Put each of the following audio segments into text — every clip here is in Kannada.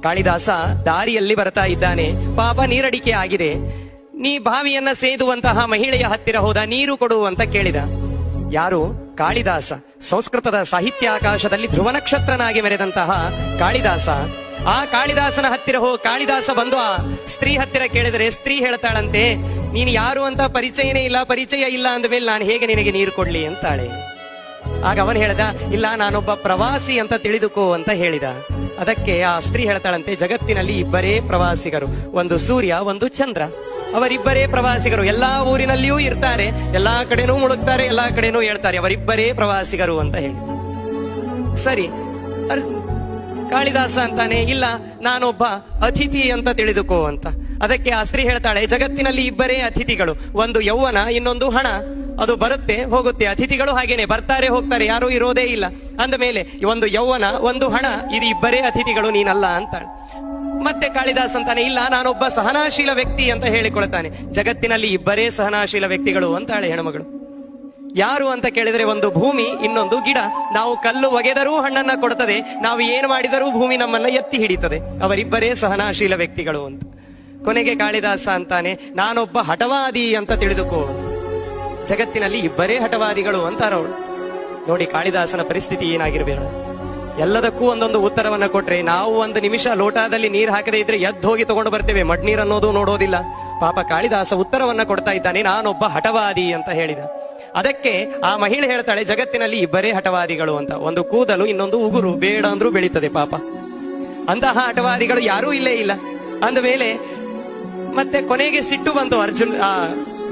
ಕಾಳಿದಾಸ ದಾರಿಯಲ್ಲಿ ಬರ್ತಾ ಇದ್ದಾನೆ, ಪಾಪ ನೀರಡಿಕೆ ಆಗಿದೆ. ನೀ ಬಾವಿಯನ್ನ ಸೇದುವಂತಹ ಮಹಿಳೆಯ ಹತ್ತಿರ ಹೋದ, ನೀರು ಕೊಡು ಅಂತ ಕೇಳಿದ. ಯಾರು? ಕಾಳಿದಾಸ. ಸಂಸ್ಕೃತದ ಸಾಹಿತ್ಯಾಕಾಶದಲ್ಲಿ ಧ್ರುವ ನಕ್ಷತ್ರನಾಗಿ ಮೆರೆದಂತಹ ಕಾಳಿದಾಸ. ಆ ಕಾಳಿದಾಸನ ಹತ್ತಿರ ಕಾಳಿದಾಸ ಬಂದು ಆ ಸ್ತ್ರೀ ಹತ್ತಿರ ಕೇಳಿದರೆ ಸ್ತ್ರೀ ಹೇಳ್ತಾಳಂತೆ, ನೀನು ಯಾರು ಅಂತ ಪರಿಚಯನೇ ಇಲ್ಲ, ಪರಿಚಯ ಇಲ್ಲ ಅಂದ ಮೇಲೆ ನಾನು ಹೇಗೆ ನಿನಗೆ ನೀರು ಕೊಡ್ಲಿ ಅಂತಾಳೆ. ಆಗ ಅವನು ಹೇಳ್ದ, ಇಲ್ಲ ನಾನೊಬ್ಬ ಪ್ರವಾಸಿ ಅಂತ ತಿಳಿದುಕೋ ಅಂತ ಹೇಳಿದ. ಅದಕ್ಕೆ ಆ ಸ್ತ್ರೀ ಹೇಳ್ತಾಳಂತೆ, ಜಗತ್ತಿನಲ್ಲಿ ಇಬ್ಬರೇ ಪ್ರವಾಸಿಗರು, ಒಂದು ಸೂರ್ಯ, ಒಂದು ಚಂದ್ರ. ಅವರಿಬ್ಬರೇ ಪ್ರವಾಸಿಗರು, ಎಲ್ಲಾ ಊರಿನಲ್ಲಿಯೂ ಇರ್ತಾರೆ, ಎಲ್ಲಾ ಕಡೆನೂ ಮುಳುಗ್ತಾರೆ, ಎಲ್ಲಾ ಕಡೆನೂ ಹೇಳ್ತಾರೆ, ಅವರಿಬ್ಬರೇ ಪ್ರವಾಸಿಗರು ಅಂತ ಹೇಳಿ. ಸರಿ, ಕಾಳಿದಾಸ ಅಂತಾನೆ, ಇಲ್ಲ ನಾನೊಬ್ಬ ಅತಿಥಿ ಅಂತ ತಿಳಿದುಕೋ ಅಂತ. ಅದಕ್ಕೆ ಆ ಸ್ತ್ರೀ ಹೇಳ್ತಾಳೆ, ಜಗತ್ತಿನಲ್ಲಿ ಇಬ್ಬರೇ ಅತಿಥಿಗಳು, ಒಂದು ಯೌವನ, ಇನ್ನೊಂದು ಹಣ. ಅದು ಬರುತ್ತೆ ಹೋಗುತ್ತೆ, ಅತಿಥಿಗಳು ಹಾಗೇನೆ ಬರ್ತಾರೆ ಹೋಗ್ತಾರೆ, ಯಾರೂ ಇರೋದೇ ಇಲ್ಲ. ಅಂದ ಮೇಲೆ ಒಂದು ಯೌವನ, ಒಂದು ಹಣ, ಇದು ಇಬ್ಬರೇ ಅತಿಥಿಗಳು, ನೀನಲ್ಲ ಅಂತಾಳೆ. ಮತ್ತೆ ಕಾಳಿದಾಸ್ ಅಂತಾನೆ, ಇಲ್ಲ ನಾನೊಬ್ಬ ಸಹನಾಶೀಲ ವ್ಯಕ್ತಿ ಅಂತ ಹೇಳಿಕೊಳ್ತಾನೆ. ಜಗತ್ತಿನಲ್ಲಿ ಇಬ್ಬರೇ ಸಹನಾಶೀಲ ವ್ಯಕ್ತಿಗಳು ಅಂತಾಳೆ ಹೆಣ್ಮಗಳು. ಯಾರು ಅಂತ ಕೇಳಿದ್ರೆ, ಒಂದು ಭೂಮಿ, ಇನ್ನೊಂದು ಗಿಡ. ನಾವು ಕಲ್ಲು ಒಗೆದರೂ ಹಣ್ಣನ್ನ ಕೊಡ್ತದೆ, ನಾವು ಏನು ಮಾಡಿದರೂ ಭೂಮಿ ನಮ್ಮನ್ನ ಎತ್ತಿ ಹಿಡಿತದೆ. ಅವರಿಬ್ಬರೇ ಸಹನಾಶೀಲ ವ್ಯಕ್ತಿಗಳು ಅಂತ. ಕೊನೆಗೆ ಕಾಳಿದಾಸ ಅಂತಾನೆ, ನಾನೊಬ್ಬ ಹಠವಾದಿ ಅಂತ ತಿಳಿದುಕೋ. ಜಗತ್ತಿನಲ್ಲಿ ಇಬ್ಬರೇ ಹಠವಾದಿಗಳು ಅಂತಾರವಳು. ನೋಡಿ ಕಾಳಿದಾಸನ ಪರಿಸ್ಥಿತಿ ಏನಾಗಿರ್ಬೇಕು. ಎಲ್ಲದಕ್ಕೂ ಒಂದೊಂದು ಉತ್ತರವನ್ನ ಕೊಟ್ರೆ, ನಾವು ಒಂದು ನಿಮಿಷ ಲೋಟದಲ್ಲಿ ನೀರು ಹಾಕದೇ ಇದ್ರೆ ಎದ್ದು ಹೋಗಿ ತಗೊಂಡು ಬರ್ತೇವೆ, ಮಡ್ನೀರ್ ಅನ್ನೋದು ನೋಡೋದಿಲ್ಲ. ಪಾಪ ಕಾಳಿದಾಸ ಉತ್ತರವನ್ನ ಕೊಡ್ತಾ ಇದ್ದಾನೆ, ನಾನೊಬ್ಬ ಹಠವಾದಿ ಅಂತ ಹೇಳಿದ. ಅದಕ್ಕೆ ಆ ಮಹಿಳೆ ಹೇಳ್ತಾಳೆ, ಜಗತ್ತಿನಲ್ಲಿ ಇಬ್ಬರೇ ಹಠವಾದಿಗಳು ಅಂತ, ಒಂದು ಕೂದಲು, ಇನ್ನೊಂದು ಉಗುರು, ಬೇಡ ಅಂದ್ರೂ ಬೆಳೀತದೆ ಪಾಪ. ಅಂತಹ ಹಠವಾದಿಗಳು ಯಾರೂ ಇಲ್ಲೇ ಇಲ್ಲ. ಅಂದ ಮೇಲೆ ಮತ್ತೆ ಕೊನೆಗೆ ಸಿಟ್ಟು ಬಂತು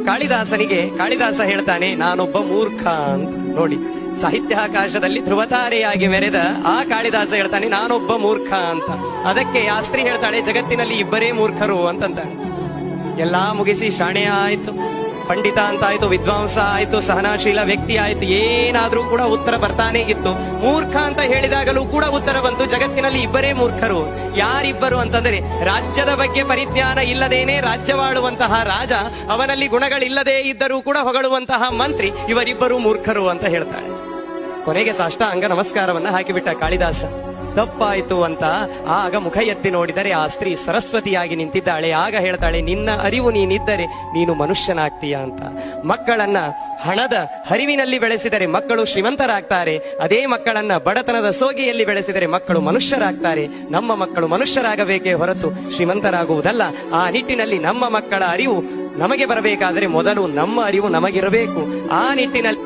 ಕಾಳಿದಾಸನಿಗೆ. ಕಾಳಿದಾಸ ಹೇಳ್ತಾನೆ, ನಾನೊಬ್ಬ ಮೂರ್ಖ ಅಂತ. ನೋಡಿ, ಸಾಹಿತ್ಯಾಕಾಶದಲ್ಲಿ ಧ್ರುವತಾರೆಯಾಗಿ ಮೆರೆದ ಆ ಕಾಳಿದಾಸ ಹೇಳ್ತಾನೆ, ನಾನೊಬ್ಬ ಮೂರ್ಖ ಅಂತ. ಅದಕ್ಕೆ ಆ ಸ್ತ್ರೀ ಹೇಳ್ತಾಳೆ, ಜಗತ್ತಿನಲ್ಲಿ ಇಬ್ಬರೇ ಮೂರ್ಖರು ಅಂತಂತಾಳೆ. ಎಲ್ಲಾ ಮುಗಿಸಿ ಶಾಣೆಯ ಆಯ್ತು, ಪಂಡಿತ ಅಂತ ಆಯ್ತು, ವಿದ್ವಾಂಸ ಆಯ್ತು, ಸಹನಾಶೀಲ ವ್ಯಕ್ತಿ ಆಯ್ತು, ಏನಾದ್ರೂ ಕೂಡ ಉತ್ತರ ಬರ್ತಾನೆ ಇತ್ತು. ಮೂರ್ಖ ಅಂತ ಹೇಳಿದಾಗಲೂ ಕೂಡ ಉತ್ತರ ಬಂತು, ಜಗತ್ತಿನಲ್ಲಿ ಇಬ್ಬರೇ ಮೂರ್ಖರು. ಯಾರಿಬ್ಬರು ಅಂತಂದ್ರೆ, ರಾಜ್ಯದ ಬಗ್ಗೆ ಪರಿಜ್ಞಾನ ಇಲ್ಲದೇನೆ ರಾಜ್ಯವಾಳುವಂತಹ ರಾಜ, ಅವನಲ್ಲಿ ಗುಣಗಳಿಲ್ಲದೆ ಇದ್ದರೂ ಕೂಡ ಹೊಗಳುವಂತಹ ಮಂತ್ರಿ, ಇವರಿಬ್ಬರು ಮೂರ್ಖರು ಅಂತ ಹೇಳ್ತಾಳೆ. ಕೊನೆಗೆ ಸಾಷ್ಟಾಂಗ ನಮಸ್ಕಾರವನ್ನ ಹಾಕಿಬಿಟ್ಟ ಕಾಳಿದಾಸ. ತಪ್ಪಾಯ್ತು ಅಂತ ಆಗ ಮುಖ ಎತ್ತಿ ನೋಡಿದರೆ ಆ ಸ್ತ್ರೀ ಸರಸ್ವತಿಯಾಗಿ ನಿಂತಿದ್ದಾಳೆ. ಆಗ ಹೇಳ್ತಾಳೆ, ನಿನ್ನ ಅರಿವು ನೀನಿದ್ದರೆ ನೀನು ಮನುಷ್ಯನಾಗ್ತೀಯ ಅಂತ. ಮಕ್ಕಳನ್ನ ಹಣದ ಹರಿವಿನಲ್ಲಿ ಬೆಳೆಸಿದರೆ ಮಕ್ಕಳು ಶ್ರೀಮಂತರಾಗ್ತಾರೆ, ಅದೇ ಮಕ್ಕಳನ್ನ ಬಡತನದ ಸೋಗೆಯಲ್ಲಿ ಬೆಳೆಸಿದರೆ ಮಕ್ಕಳು ಮನುಷ್ಯರಾಗ್ತಾರೆ. ನಮ್ಮ ಮಕ್ಕಳು ಮನುಷ್ಯರಾಗಬೇಕೇ ಹೊರತು ಶ್ರೀಮಂತರಾಗುವುದಲ್ಲ. ಆ ನಿಟ್ಟಿನಲ್ಲಿ ನಮ್ಮ ಮಕ್ಕಳ ಅರಿವು ನಮಗೆ ಬರಬೇಕಾದರೆ ಮೊದಲು ನಮ್ಮ ಅರಿವು ನಮಗಿರಬೇಕು. ಆ ನಿಟ್ಟಿನಲ್ಲಿ